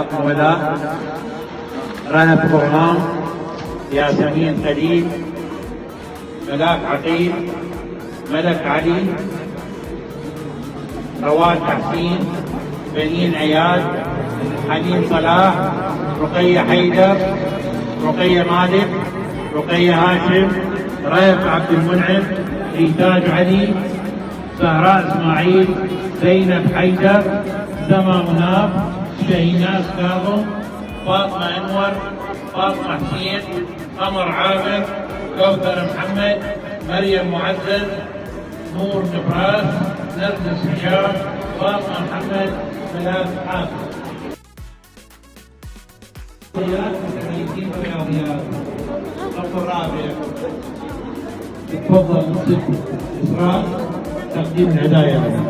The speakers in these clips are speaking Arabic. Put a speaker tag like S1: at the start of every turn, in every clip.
S1: فاطمة ولاء، رهف قرآن، ياسمين خليل، ملاك عقيل، ملك علي، رواد تحسين، بنين عياد، حنين صلاح، رقية حيدر، رقية مالك، رقية هاشم، ريف عبد المنعم، ريتاج علي، زهراء اسماعيل، زينب حيدر، سما مناف، شيناس كاظم، فاطمة انور، فاطمة حسين، قمر عامر، كوثر محمد، مريم معزز، نور نبراس، نرجس هشام، فاطمة محمد، ملاك حافظ. متميزين بالرياضيات. الصف الرابع تفضل ست إسراء تقديم الهدايا لنا.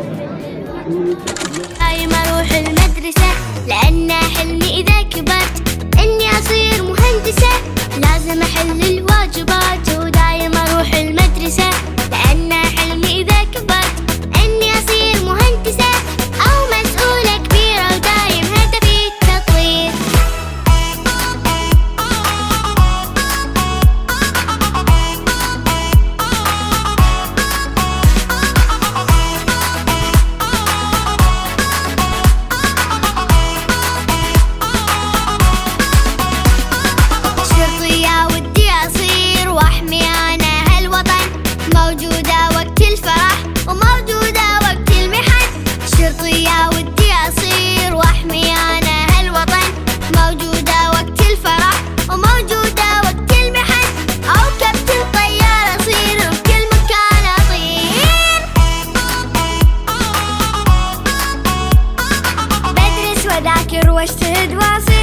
S2: دايم اروح المدرسة لأن حلمي إذا كبرت إني أصير مهندسة، لازم أحل الواجبات ودايم أروح المدرسة لأن حلمي إذا كبرت إني أصير مهندسة أو مسؤولة كبيرة ودايم هدفي التطوير. شرطية ودي أصير وأحمي أنا هالوطن، موجودة وقت الفرح وموجودة وقت المحن. شرطية ودي أصير وأحمي أنا هالوطن، موجودة وقت الفرح وموجودة وقت المحن. أو كابتن طيار أصير وبكل مكان أطير. بدرس وأذاكر وأجتهد وأصير